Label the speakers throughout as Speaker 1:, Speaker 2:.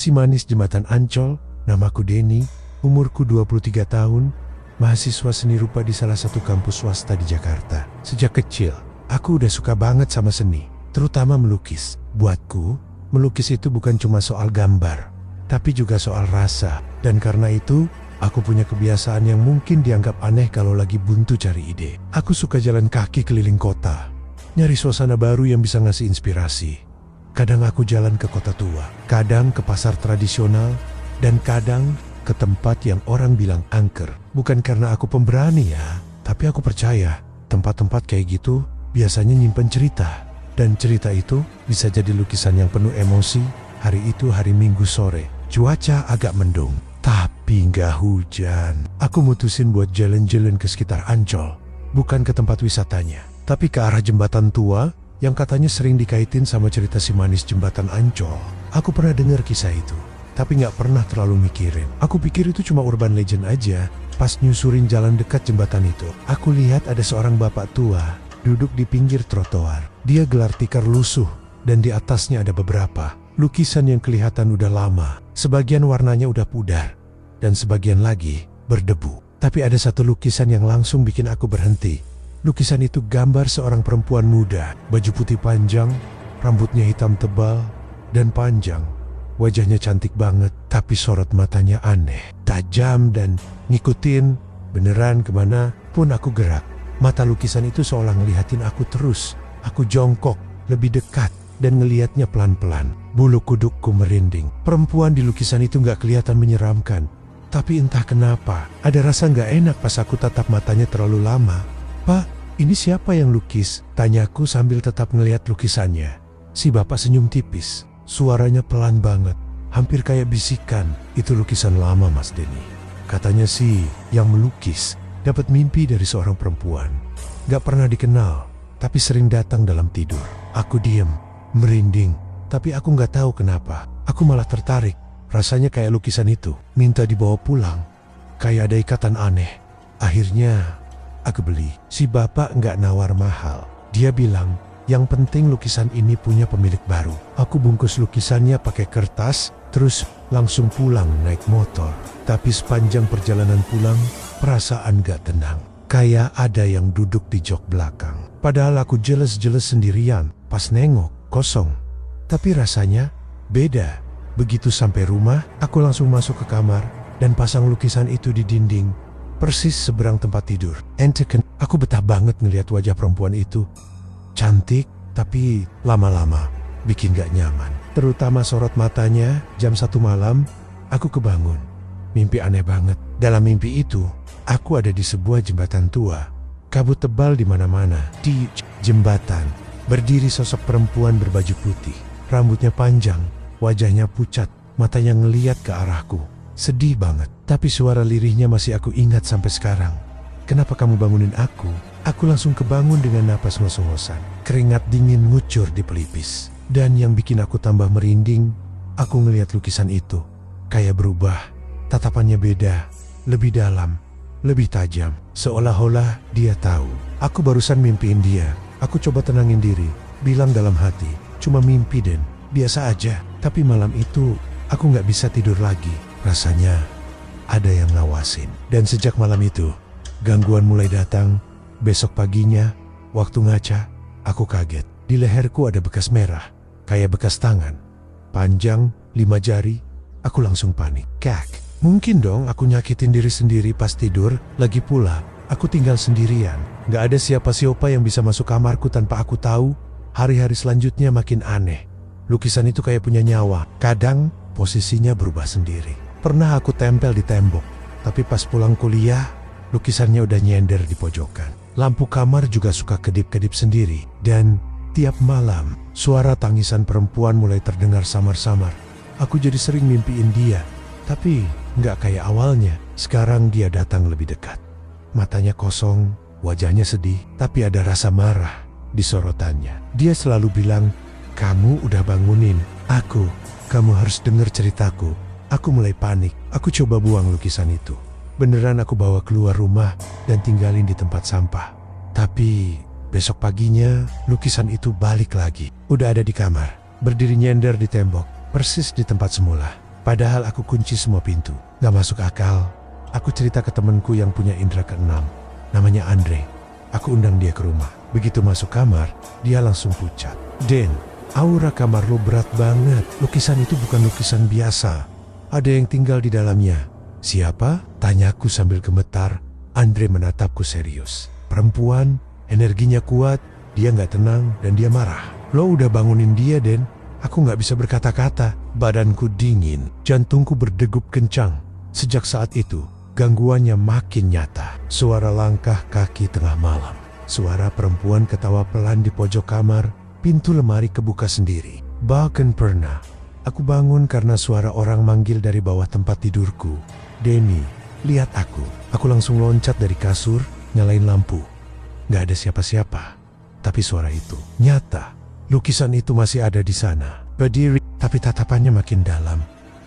Speaker 1: Si manis jembatan Ancol, namaku Denny, umurku 23 tahun, mahasiswa seni rupa di salah satu kampus swasta di Jakarta. Sejak kecil, aku udah suka banget sama seni, terutama melukis. Buatku, melukis itu bukan cuma soal gambar, tapi juga soal rasa. Dan karena itu, aku punya kebiasaan yang mungkin dianggap aneh kalau lagi buntu cari ide. Aku suka jalan kaki keliling kota, nyari suasana baru yang bisa ngasih inspirasi. Kadang aku jalan ke kota tua, kadang ke pasar tradisional, dan kadang ke tempat yang orang bilang angker. Bukan karena aku pemberani ya, tapi aku percaya tempat-tempat kayak gitu biasanya nyimpen cerita. Dan cerita itu bisa jadi lukisan yang penuh emosi. Hari itu hari Minggu sore, cuaca agak mendung, tapi nggak hujan. Aku mutusin buat jalan-jalan ke sekitar Ancol, bukan ke tempat wisatanya, tapi ke arah jembatan tua yang katanya sering dikaitin sama cerita si manis jembatan Ancol. Aku pernah dengar kisah itu, tapi nggak pernah terlalu mikirin. Aku pikir itu cuma urban legend aja. Pas nyusurin jalan dekat jembatan itu, aku lihat ada seorang bapak tua duduk di pinggir trotoar. Dia gelar tikar lusuh, dan di atasnya ada beberapa lukisan yang kelihatan udah lama. Sebagian warnanya udah pudar, dan sebagian lagi berdebu. Tapi ada satu lukisan yang langsung bikin aku berhenti. Lukisan itu gambar seorang perempuan muda, baju putih panjang, rambutnya hitam tebal dan panjang. Wajahnya cantik banget, tapi sorot matanya aneh, tajam dan ngikutin beneran kemana pun aku gerak. Mata lukisan itu seolah ngeliatin aku terus. Aku jongkok, lebih dekat, dan ngeliatnya pelan-pelan. Bulu kudukku merinding. Perempuan di lukisan itu gak kelihatan menyeramkan. Tapi entah kenapa, ada rasa gak enak pas aku tatap matanya terlalu lama. "Pak, ini siapa yang lukis?" tanyaku sambil tetap ngeliat lukisannya. Si bapak senyum tipis. Suaranya pelan banget, hampir kayak bisikan. "Itu lukisan lama, Mas Denny. Katanya sih, yang melukis dapat mimpi dari seorang perempuan. Gak pernah dikenal, tapi sering datang dalam tidur." Aku diem, merinding, tapi aku gak tahu kenapa. Aku malah tertarik. Rasanya kayak lukisan itu minta dibawa pulang, kayak ada ikatan aneh. Akhirnya aku beli. Si bapak gak nawar mahal. Dia bilang, yang penting lukisan ini punya pemilik baru. Aku bungkus lukisannya pakai kertas, terus langsung pulang naik motor. Tapi sepanjang perjalanan pulang, perasaan gak tenang. Kayak ada yang duduk di jok belakang. Padahal aku jelas-jelas sendirian. Pas nengok, kosong. Tapi rasanya beda. Begitu sampai rumah, aku langsung masuk ke kamar dan pasang lukisan itu di dinding, persis seberang tempat tidur. Aku betah banget ngelihat wajah perempuan itu. Cantik, tapi lama-lama bikin gak nyaman. Terutama sorot matanya. Jam 1 malam, aku kebangun. Mimpi aneh banget. Dalam mimpi itu, aku ada di sebuah jembatan tua. Kabut tebal di mana-mana. Di jembatan, berdiri sosok perempuan berbaju putih. Rambutnya panjang, wajahnya pucat, matanya ngeliat ke arahku. Sedih banget, tapi suara lirihnya masih aku ingat sampai sekarang. "Kenapa kamu bangunin aku?" Aku langsung kebangun dengan napas ngos-ngosan. Keringat dingin ngucur di pelipis. Dan yang bikin aku tambah merinding, aku ngeliat lukisan itu. Kayak berubah, tatapannya beda, lebih dalam, lebih tajam. Seolah-olah dia tahu. Aku barusan mimpiin dia. Aku coba tenangin diri, bilang dalam hati, "Cuma mimpi, Den, biasa aja." Tapi malam itu, aku gak bisa tidur lagi. Rasanya ada yang ngawasin. Dan sejak malam itu, gangguan mulai datang. Besok paginya, waktu ngaca, aku kaget. Di leherku ada bekas merah, kayak bekas tangan. Panjang, 5 jari. Aku langsung panik. Mungkin dong aku nyakitin diri sendiri pas tidur. Lagi pula, aku tinggal sendirian. Gak ada siapa-siapa yang bisa masuk kamarku tanpa aku tahu. Hari-hari selanjutnya makin aneh. Lukisan itu kayak punya nyawa. Kadang, posisinya berubah sendiri. Pernah aku tempel di tembok, tapi pas pulang kuliah, lukisannya udah nyender di pojokan. Lampu kamar juga suka kedip-kedip sendiri. Dan tiap malam, suara tangisan perempuan mulai terdengar samar-samar. Aku jadi sering mimpiin dia. Tapi nggak kayak awalnya. Sekarang dia datang lebih dekat. Matanya kosong, wajahnya sedih, tapi ada rasa marah di sorotannya. Dia selalu bilang, "Kamu udah bangunin aku. Kamu harus denger ceritaku." Aku mulai panik. Aku coba buang lukisan itu. Beneran aku bawa keluar rumah dan tinggalin di tempat sampah. Tapi besok paginya lukisan itu balik lagi. Udah ada di kamar, berdiri nyender di tembok, persis di tempat semula. Padahal aku kunci semua pintu. Gak masuk akal. Aku cerita ke temanku yang punya indera keenam. Namanya Andre. Aku undang dia ke rumah. Begitu masuk kamar, dia langsung pucat. Den, aura kamar lo berat banget. Lukisan itu bukan lukisan biasa. Ada yang tinggal di dalamnya. Siapa? Tanyaku sambil gemetar. Andre menatapku serius. Perempuan, energinya kuat, dia gak tenang dan dia marah. Lo udah bangunin dia, Den. Aku gak bisa berkata-kata. Badanku dingin, jantungku berdegup kencang. Sejak saat itu, gangguannya makin nyata. Suara langkah kaki tengah malam. Suara perempuan ketawa pelan di pojok kamar. Pintu lemari kebuka sendiri. Bahkan pernah, aku bangun karena suara orang manggil dari bawah tempat tidurku. Denny, lihat aku. Aku langsung loncat dari kasur, nyalain lampu. Gak ada siapa-siapa. Tapi suara itu nyata. Lukisan itu masih ada di sana. Berdiri, tapi tatapannya makin dalam.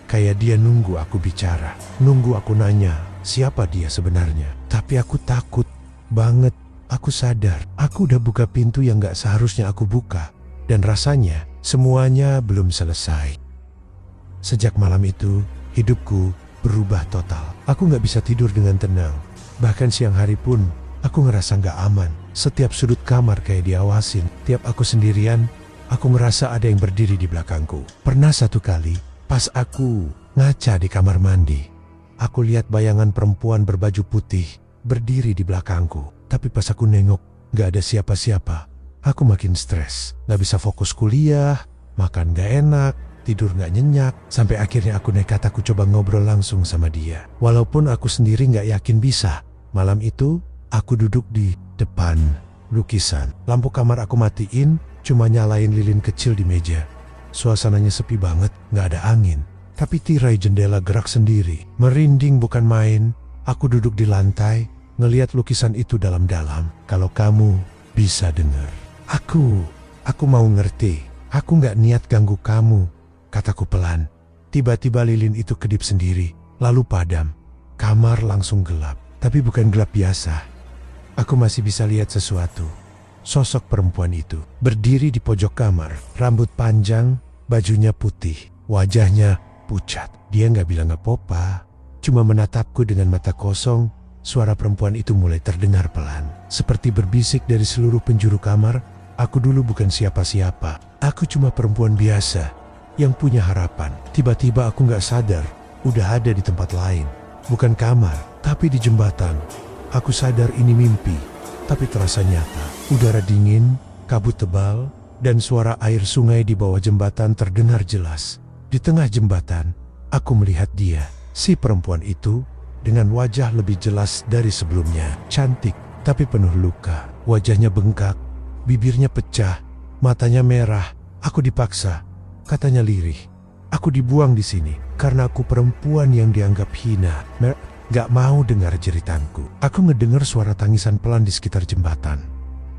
Speaker 1: Kayak dia nunggu aku bicara. Nunggu aku nanya, siapa dia sebenarnya. Tapi aku takut banget. Aku sadar, aku udah buka pintu yang gak seharusnya aku buka. Dan rasanya, semuanya belum selesai. Sejak malam itu, hidupku berubah total. Aku gak bisa tidur dengan tenang. Bahkan siang hari pun, aku ngerasa gak aman. Setiap sudut kamar kayak diawasin. Tiap aku sendirian, aku ngerasa ada yang berdiri di belakangku. Pernah satu kali, pas aku ngaca di kamar mandi, aku lihat bayangan perempuan berbaju putih berdiri di belakangku. Tapi pas aku nengok, gak ada siapa-siapa. Aku makin stres. Gak bisa fokus kuliah, makan gak enak, tidur gak nyenyak. Sampai akhirnya aku nekat, aku coba ngobrol langsung sama dia. Walaupun aku sendiri gak yakin bisa. Malam itu, aku duduk di depan lukisan. Lampu kamar aku matiin, cuma nyalain lilin kecil di meja. Suasananya sepi banget, gak ada angin. Tapi tirai jendela gerak sendiri. Merinding bukan main. Aku duduk di lantai, ngeliat lukisan itu dalam-dalam. Kalau kamu bisa dengar. Aku mau ngerti. Aku gak niat ganggu kamu, kataku pelan. Tiba-tiba lilin itu kedip sendiri, lalu padam. Kamar langsung gelap, tapi bukan gelap biasa. Aku masih bisa lihat sesuatu. Sosok perempuan itu berdiri di pojok kamar. Rambut panjang, bajunya putih, wajahnya pucat. Dia gak bilang apa-apa, cuma menatapku dengan mata kosong. Suara perempuan itu mulai terdengar pelan. Seperti berbisik dari seluruh penjuru kamar. Aku dulu bukan siapa-siapa. Aku cuma perempuan biasa yang punya harapan. Tiba-tiba aku gak sadar, udah ada di tempat lain. Bukan kamar, tapi di jembatan. Aku sadar ini mimpi, tapi terasa nyata. Udara dingin, kabut tebal, dan suara air sungai di bawah jembatan terdengar jelas. Di tengah jembatan, aku melihat dia, si perempuan itu, dengan wajah lebih jelas dari sebelumnya. Cantik, tapi penuh luka. Wajahnya bengkak, bibirnya pecah, matanya merah. Aku dipaksa, katanya lirih. Aku dibuang di sini, karena aku perempuan yang dianggap hina. Gak mau dengar jeritanku. Aku ngedengar suara tangisan pelan di sekitar jembatan.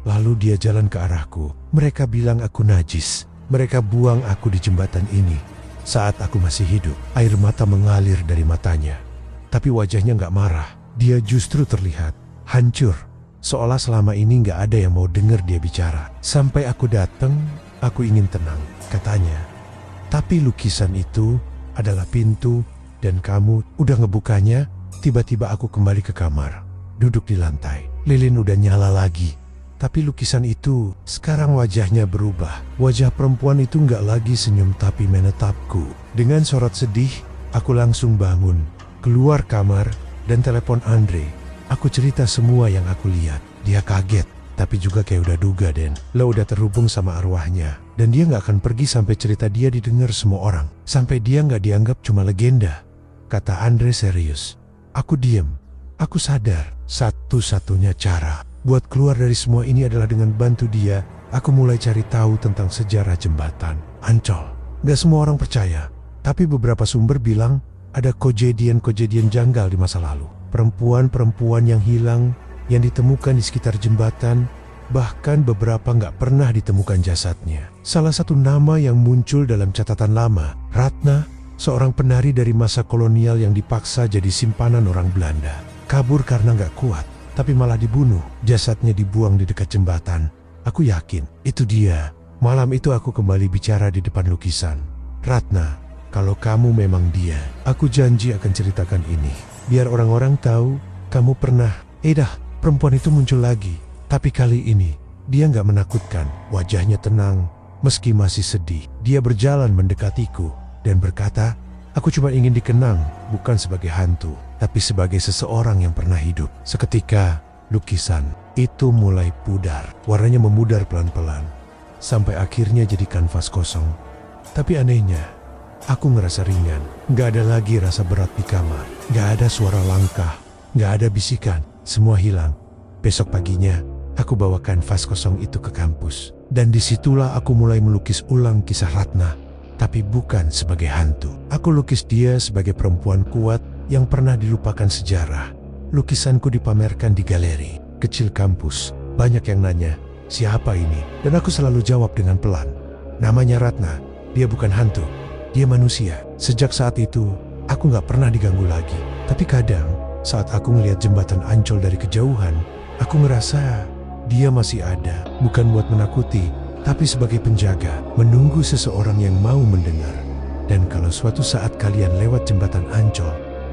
Speaker 1: Lalu dia jalan ke arahku. Mereka bilang aku najis. Mereka buang aku di jembatan ini. Saat aku masih hidup, air mata mengalir dari matanya. Tapi wajahnya gak marah. Dia justru terlihat hancur. Seolah selama ini gak ada yang mau dengar dia bicara. Sampai aku datang, aku ingin tenang, katanya. Tapi lukisan itu adalah pintu, dan kamu udah ngebukanya. Tiba-tiba aku kembali ke kamar, duduk di lantai. Lilin udah nyala lagi. Tapi lukisan itu, sekarang wajahnya berubah. Wajah perempuan itu gak lagi senyum tapi menatapku. Dengan sorot sedih, aku langsung bangun, keluar kamar, dan telepon Andre. Aku cerita semua yang aku lihat. Dia kaget, tapi juga kayak udah duga, Den. Lo udah terhubung sama arwahnya. Dan dia gak akan pergi sampai cerita dia didengar semua orang. Sampai dia gak dianggap cuma legenda, kata Andre serius. Aku diem. Aku sadar, satu-satunya cara buat keluar dari semua ini adalah dengan bantu dia. Aku mulai cari tahu tentang sejarah jembatan Ancol. Gak semua orang percaya, tapi beberapa sumber bilang ada kejadian-kejadian janggal di masa lalu. Perempuan-perempuan yang hilang, yang ditemukan di sekitar jembatan, bahkan beberapa gak pernah ditemukan jasadnya. Salah satu nama yang muncul dalam catatan lama, Ratna, seorang penari dari masa kolonial yang dipaksa jadi simpanan orang Belanda. Kabur karena gak kuat, tapi malah dibunuh. Jasadnya dibuang di dekat jembatan. Aku yakin, itu dia. Malam itu aku kembali bicara di depan lukisan. Ratna, Kalau kamu memang dia, aku janji akan ceritakan ini. Biar orang-orang tahu, kamu pernah. Perempuan itu muncul lagi. Tapi kali ini, dia nggak menakutkan. Wajahnya tenang, meski masih sedih. Dia berjalan mendekatiku dan berkata, aku cuma ingin dikenang, bukan sebagai hantu, tapi sebagai seseorang yang pernah hidup. Seketika, lukisan itu mulai pudar. Warnanya memudar pelan-pelan, sampai akhirnya jadi kanvas kosong. Tapi anehnya, aku ngerasa ringan. Gak ada lagi rasa berat di kamar. Gak ada suara langkah. Gak ada bisikan. Semua hilang. Besok paginya, aku bawa kanvas kosong itu ke kampus. Dan disitulah aku mulai melukis ulang kisah Ratna. Tapi bukan sebagai hantu. Aku lukis dia sebagai perempuan kuat yang pernah dilupakan sejarah. Lukisanku dipamerkan di galeri kecil kampus. Banyak yang nanya, siapa ini? Dan aku selalu jawab dengan pelan. Namanya Ratna. Dia bukan hantu. Dia manusia. Sejak saat itu, aku gak pernah diganggu lagi. Tapi kadang, saat aku ngelihat jembatan Ancol dari kejauhan, aku ngerasa dia masih ada. Bukan buat menakuti, tapi sebagai penjaga, menunggu seseorang yang mau mendengar. Dan kalau suatu saat kalian lewat jembatan Ancol,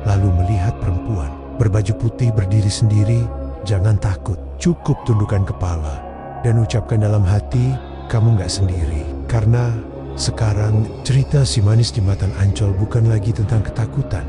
Speaker 1: lalu melihat perempuan berbaju putih berdiri sendiri, jangan takut. Cukup tundukkan kepala dan ucapkan dalam hati, kamu gak sendiri. Karena sekarang cerita si manis jembatan Ancol bukan lagi tentang ketakutan,